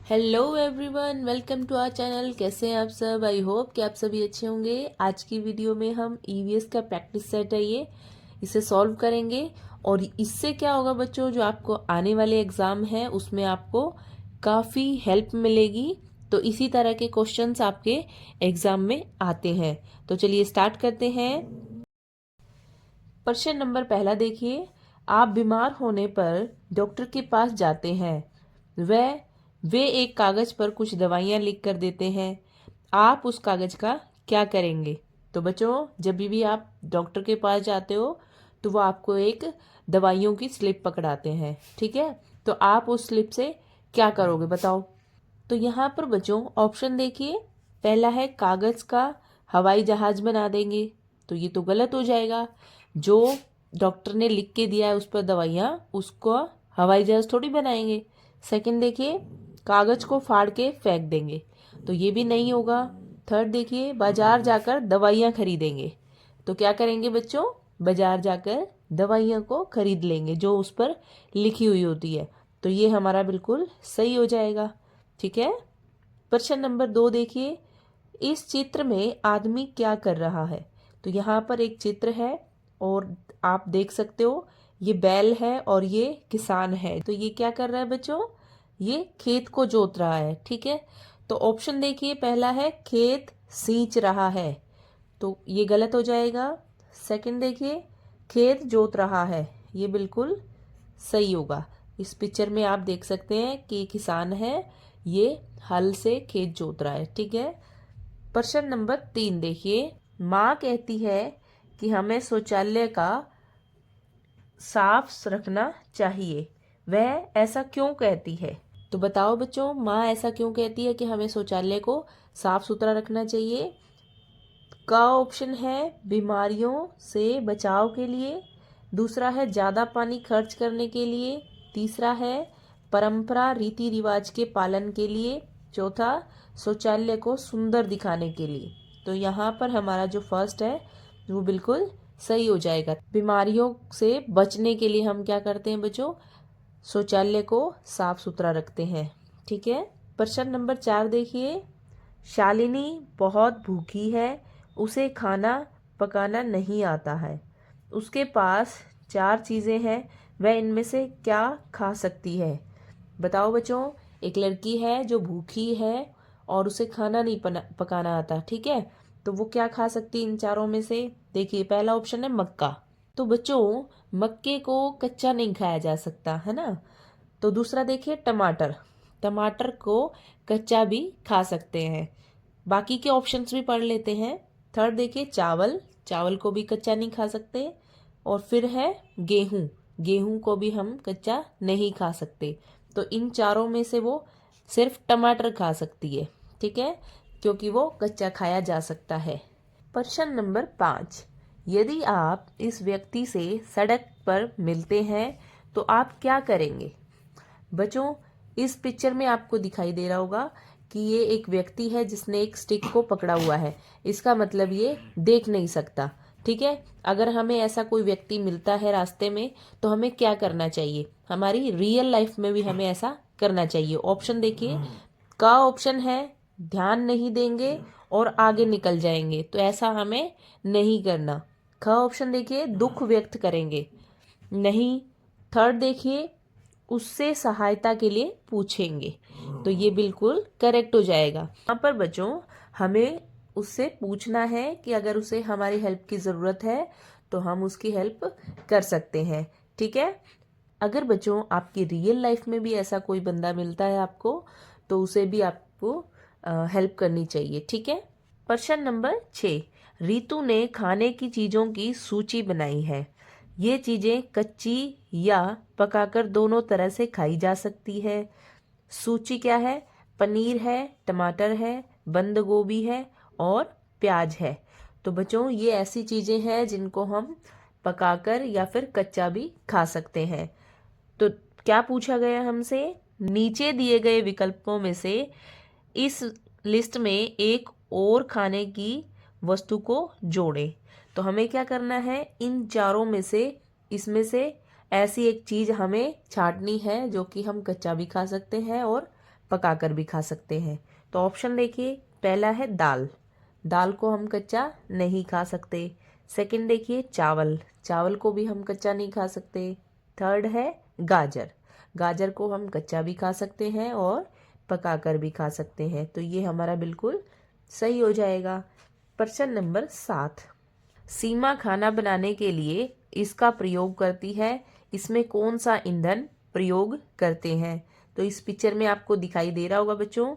Hello everyone, welcome to our channel. कैसे हैं आप सब? आई होप कि आप सभी अच्छे होंगे। आज की वीडियो में हम ईवीएस का प्रैक्टिस सेट है ये इसे सॉल्व करेंगे और इससे क्या होगा बच्चों, जो आपको आने वाले एग्जाम है उसमें आपको काफ़ी हेल्प मिलेगी। तो इसी तरह के क्वेश्चंस आपके एग्जाम में आते हैं। तो चलिए स्टार्ट करते हैं। प्रश्न नंबर पहला देखिए। आप बीमार होने पर डॉक्टर के पास जाते हैं। वे एक कागज पर कुछ दवाइयाँ लिख कर देते हैं। आप उस कागज का क्या करेंगे? तो बच्चों, जब भी आप डॉक्टर के पास जाते हो तो वो आपको एक दवाइयों की स्लिप पकड़ाते हैं, ठीक है? तो आप उस स्लिप से क्या करोगे बताओ? तो यहाँ पर बच्चों ऑप्शन देखिए। पहला है कागज का हवाई जहाज बना देंगे, तो ये तो गलत हो जाएगा। जो डॉक्टर ने लिख के दिया है उस पर दवाइयाँ, उसको हवाई जहाज थोड़ी बनाएंगे। सेकंड देखिए, कागज को फाड़ के फेंक देंगे, तो ये भी नहीं होगा। थर्ड देखिए, बाजार जाकर दवाइयाँ खरीदेंगे, तो क्या करेंगे बच्चों? बाजार जाकर दवाइयाँ को खरीद लेंगे जो उस पर लिखी हुई होती है। तो ये हमारा बिल्कुल सही हो जाएगा, ठीक है। प्रश्न नंबर 2 देखिए। इस चित्र में आदमी क्या कर रहा है? तो यहाँ पर एक चित्र है और आप देख सकते हो ये बैल है और ये किसान है। तो ये क्या कर रहा है बच्चों? ये खेत को जोत रहा है, ठीक है। तो ऑप्शन देखिए, पहला है खेत सींच रहा है, तो ये गलत हो जाएगा। सेकंड देखिए, खेत जोत रहा है, ये बिल्कुल सही होगा। इस पिक्चर में आप देख सकते हैं कि किसान है, ये हल से खेत जोत रहा है, ठीक है। प्रश्न नंबर 3 देखिए। माँ कहती है कि हमें शौचालय का साफ रखना चाहिए, वह ऐसा क्यों कहती है? तो बताओ बच्चों, माँ ऐसा क्यों कहती है कि हमें शौचालय को साफ सुथरा रखना चाहिए? का ऑप्शन है बीमारियों से बचाव के लिए, दूसरा है ज़्यादा पानी खर्च करने के लिए, तीसरा है परंपरा रीति रिवाज के पालन के लिए, चौथा शौचालय को सुंदर दिखाने के लिए। तो यहाँ पर हमारा जो फर्स्ट है वो बिल्कुल सही हो जाएगा। बीमारियों से बचने के लिए हम क्या करते हैं बच्चों? शौचालय को साफ सुथरा रखते हैं, ठीक है। प्रश्न नंबर 4 देखिए। शालिनी बहुत भूखी है, उसे खाना पकाना नहीं आता है, उसके पास 4 चीज़ें हैं, वह इनमें से क्या खा सकती है? बताओ बच्चों, एक लड़की है जो भूखी है और उसे खाना नहीं पकाना आता, ठीक है। तो वो क्या खा सकती है इन चारों में से? देखिए, पहला ऑप्शन है मक्का। तो बच्चों, मक्के को कच्चा नहीं खाया जा सकता है ना। तो दूसरा देखिए टमाटर, टमाटर को कच्चा भी खा सकते हैं। बाकी के ऑप्शंस भी पढ़ लेते हैं। थर्ड देखिए चावल, चावल को भी कच्चा नहीं खा सकते। और फिर है गेहूं, गेहूं को भी हम कच्चा नहीं खा सकते। तो इन चारों में से वो सिर्फ टमाटर खा सकती है, ठीक है, क्योंकि वो कच्चा खाया जा सकता है। प्रश्न नंबर 5। यदि आप इस व्यक्ति से सड़क पर मिलते हैं तो आप क्या करेंगे? बच्चों, इस पिक्चर में आपको दिखाई दे रहा होगा कि ये एक व्यक्ति है जिसने एक स्टिक को पकड़ा हुआ है। इसका मतलब ये देख नहीं सकता, ठीक है। अगर हमें ऐसा कोई व्यक्ति मिलता है रास्ते में तो हमें क्या करना चाहिए? हमारी रियल लाइफ में भी हमें ऐसा करना चाहिए। ऑप्शन देखिए। का ऑप्शन है ध्यान नहीं देंगे और आगे निकल जाएंगे, तो ऐसा हमें नहीं करना। ख ऑप्शन देखिए, दुख व्यक्त करेंगे, नहीं। थर्ड देखिए, उससे सहायता के लिए पूछेंगे, तो ये बिल्कुल करेक्ट हो जाएगा। यहाँ पर बच्चों हमें उससे पूछना है कि अगर उसे हमारी हेल्प की ज़रूरत है तो हम उसकी हेल्प कर सकते हैं, ठीक है। अगर बच्चों आपकी रियल लाइफ में भी ऐसा कोई बंदा मिलता है आपको, तो उसे भी आपको हेल्प करनी चाहिए, ठीक है। प्रश्न नंबर 6। रीतू ने खाने की चीज़ों की सूची बनाई है, ये चीज़ें कच्ची या पकाकर दोनों तरह से खाई जा सकती है। सूची क्या है? पनीर है, टमाटर है, बंद गोभी है और प्याज है। तो बच्चों, ये ऐसी चीज़ें हैं जिनको हम पकाकर या फिर कच्चा भी खा सकते हैं। तो क्या पूछा गया हमसे? नीचे दिए गए विकल्पों में से इस लिस्ट में एक और खाने की वस्तु को जोड़ें। तो हमें क्या करना है? इन चारों में से इसमें से ऐसी एक चीज़ हमें छांटनी है जो कि हम कच्चा भी खा सकते हैं और पकाकर भी खा सकते हैं। तो ऑप्शन देखिए, पहला है दाल, दाल को हम कच्चा नहीं खा सकते। सेकंड देखिए चावल, चावल को भी हम कच्चा नहीं खा सकते। थर्ड है गाजर, गाजर को हम कच्चा भी खा सकते हैं और पकाकर भी खा सकते हैं। तो ये हमारा बिल्कुल सही हो जाएगा। प्रश्न नंबर 7, सीमा खाना बनाने के लिए इसका प्रयोग करती है, इसमें कौन सा ईंधन प्रयोग करते हैं? तो इस पिक्चर में आपको दिखाई दे रहा होगा बच्चों,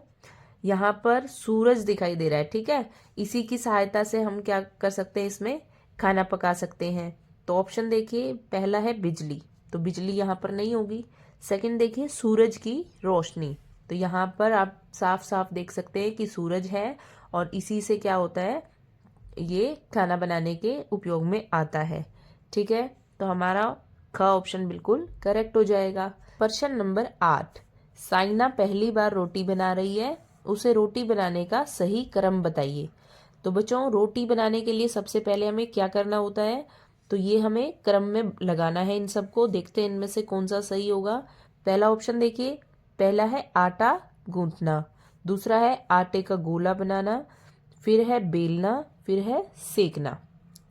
यहाँ पर सूरज दिखाई दे रहा है, ठीक है। इसी की सहायता से हम क्या कर सकते हैं, इसमें खाना पका सकते हैं। तो ऑप्शन देखिए, पहला है बिजली, तो बिजली यहाँ पर नहीं होगी। सेकंड देखिए सूरज की रोशनी, तो यहाँ पर आप साफ साफ देख सकते हैं कि सूरज है और इसी से क्या होता है, ये खाना बनाने के उपयोग में आता है, ठीक है। तो हमारा ख ऑप्शन बिल्कुल करेक्ट हो जाएगा। प्रश्न नंबर 8, साइना पहली बार रोटी बना रही है, उसे रोटी बनाने का सही क्रम बताइए। तो बच्चों, रोटी बनाने के लिए सबसे पहले हमें क्या करना होता है, तो ये हमें क्रम में लगाना है इन सबको। देखते हैं इनमें से कौन सा सही होगा। पहला ऑप्शन देखिए, पहला है आटा गूंथना, दूसरा है आटे का गोला बनाना, फिर है बेलना, फिर है सेकना।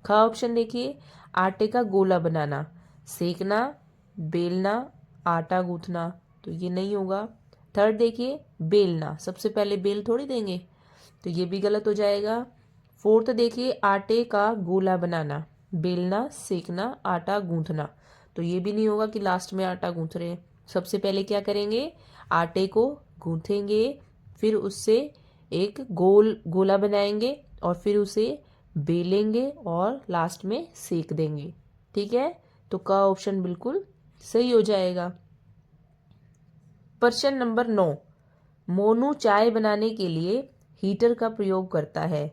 ख ऑप्शन देखिए, आटे का गोला बनाना, सेकना, बेलना, आटा गूंथना, तो ये नहीं होगा। थर्ड देखिए बेलना, सबसे पहले बेल थोड़ी देंगे, तो ये भी गलत हो जाएगा। फोर्थ देखिए आटे का गोला बनाना, बेलना, सेकना, आटा गूंथना, तो ये भी नहीं होगा कि लास्ट में आटा गूंथ रहे हैं। सबसे पहले क्या करेंगे, आटे को गूंथेंगे, फिर उससे एक गोला बनाएंगे और फिर उसे बेलेंगे और लास्ट में सेक देंगे, ठीक है। तो का ऑप्शन बिल्कुल सही हो जाएगा। प्रश्न नंबर 9, मोनू चाय बनाने के लिए हीटर का प्रयोग करता है,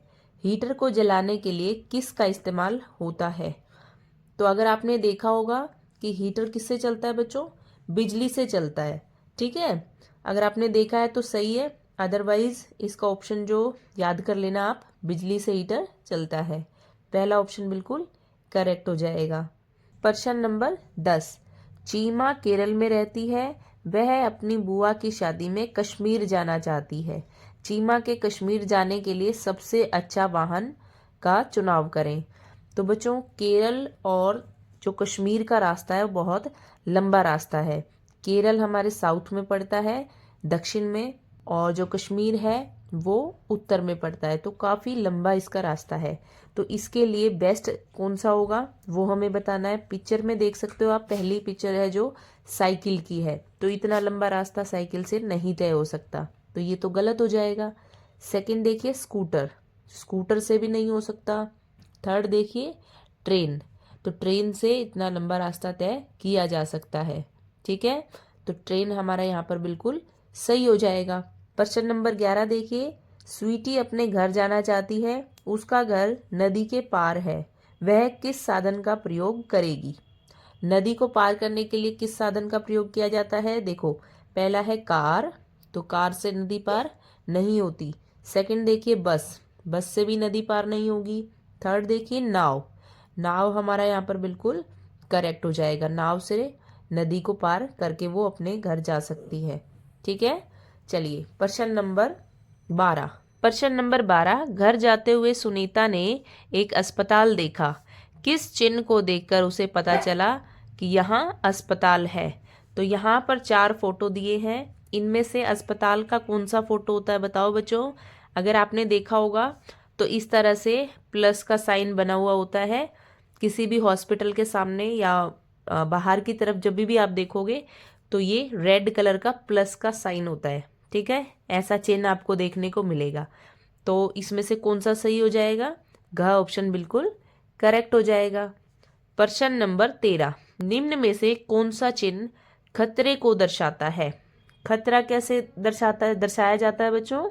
हीटर को जलाने के लिए किसका इस्तेमाल होता है? तो अगर आपने देखा होगा कि हीटर किससे चलता है बच्चों, बिजली से चलता है, ठीक है। अगर आपने देखा है तो सही है, अदरवाइज इसका ऑप्शन जो याद कर लेना आप, बिजली से हीटर चलता है। पहला ऑप्शन बिल्कुल करेक्ट हो जाएगा। प्रश्न नंबर 10, चीमा केरल में रहती है, वह अपनी बुआ की शादी में कश्मीर जाना चाहती है, चीमा के कश्मीर जाने के लिए सबसे अच्छा वाहन का चुनाव करें। तो बच्चों, केरल और जो कश्मीर का रास्ता है वो बहुत लंबा रास्ता है। केरल हमारे साउथ में पड़ता है, दक्षिण में, और जो कश्मीर है वो उत्तर में पड़ता है, तो काफ़ी लंबा इसका रास्ता है। तो इसके लिए बेस्ट कौन सा होगा वो हमें बताना है। पिक्चर में देख सकते हो आप, पहली पिक्चर है जो साइकिल की है, तो इतना लंबा रास्ता साइकिल से नहीं तय हो सकता, तो ये तो गलत हो जाएगा। सेकंड देखिए स्कूटर, स्कूटर से भी नहीं हो सकता। थर्ड देखिए ट्रेन, तो ट्रेन से इतना लंबा रास्ता तय किया जा सकता है, ठीक है। तो ट्रेन हमारा यहाँ पर बिल्कुल सही हो जाएगा। प्रश्न नंबर 11 देखिए, स्वीटी अपने घर जाना चाहती है, उसका घर नदी के पार है, वह किस साधन का प्रयोग करेगी? नदी को पार करने के लिए किस साधन का प्रयोग किया जाता है? देखो, पहला है कार, तो कार से नदी पार नहीं होती। सेकंड देखिए बस, बस से भी नदी पार नहीं होगी। थर्ड देखिए नाव, नाव हमारा यहाँ पर बिल्कुल करेक्ट हो जाएगा, नाव से नदी को पार करके वो अपने घर जा सकती है, ठीक है। चलिए प्रश्न नंबर 12, प्रश्न नंबर 12, घर जाते हुए सुनीता ने एक अस्पताल देखा, किस चिन्ह को देखकर उसे पता चला कि यहाँ अस्पताल है? तो यहाँ पर 4 फोटो दिए हैं, इनमें से अस्पताल का कौन सा फोटो होता है बताओ बच्चों। अगर आपने देखा होगा तो इस तरह से प्लस का साइन बना हुआ होता है किसी भी हॉस्पिटल के सामने, या बाहर की तरफ जब भी आप देखोगे तो ये रेड कलर का प्लस का साइन होता है, ठीक है। ऐसा चिन्ह आपको देखने को मिलेगा। तो इसमें से कौन सा सही हो जाएगा? घ ऑप्शन बिल्कुल करेक्ट हो जाएगा। प्रश्न नंबर 13, निम्न में से कौन सा चिन्ह खतरे को दर्शाता है? खतरा कैसे दर्शाया जाता है बच्चों?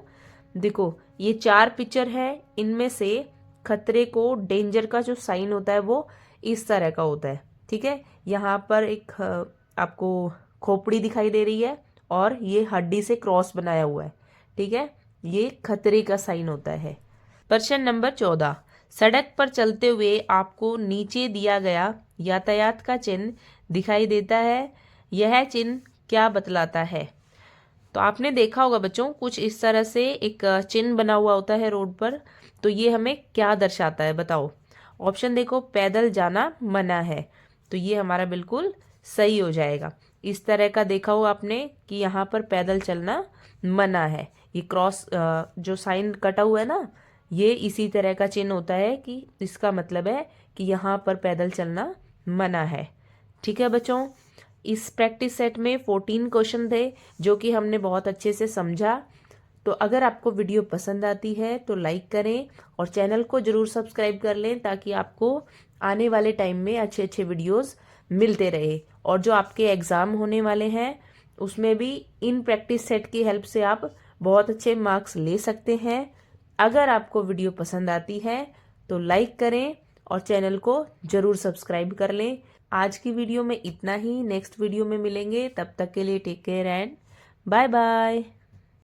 देखो, ये 4 पिक्चर है, इनमें से खतरे को, डेंजर का जो साइन होता है वो इस तरह का होता है, ठीक है। यहाँ पर एक आपको खोपड़ी दिखाई दे रही है और ये हड्डी से क्रॉस बनाया हुआ है, ठीक है, ये खतरे का साइन होता है। प्रश्न नंबर 14, सड़क पर चलते हुए आपको नीचे दिया गया यातायात का चिन्ह दिखाई देता है, यह चिन्ह क्या बतलाता है? तो आपने देखा होगा बच्चों, कुछ इस तरह से एक चिन्ह बना हुआ होता है रोड पर। तो ये हमें क्या दर्शाता है बताओ। ऑप्शन देखो, पैदल जाना मना है, तो ये हमारा बिल्कुल सही हो जाएगा। इस तरह का देखा हो आपने कि यहाँ पर पैदल चलना मना है। ये क्रॉस जो साइन कटा हुआ है ना, ये इसी तरह का चिन्ह होता है कि इसका मतलब है कि यहाँ पर पैदल चलना मना है। ठीक है बच्चों, इस प्रैक्टिस सेट में 14 क्वेश्चन थे जो कि हमने बहुत अच्छे से समझा। तो अगर आपको वीडियो पसंद आती है तो लाइक करें और चैनल को ज़रूर सब्सक्राइब कर लें, ताकि आपको आने वाले टाइम में अच्छे अच्छे वीडियोस मिलते रहे। और जो आपके एग्ज़ाम होने वाले हैं उसमें भी इन प्रैक्टिस सेट की हेल्प से आप बहुत अच्छे मार्क्स ले सकते हैं। अगर आपको वीडियो पसंद आती है तो लाइक करें और चैनल को ज़रूर सब्सक्राइब कर लें। आज की वीडियो में इतना ही, नेक्स्ट वीडियो में मिलेंगे, तब तक के लिए take care and bye bye.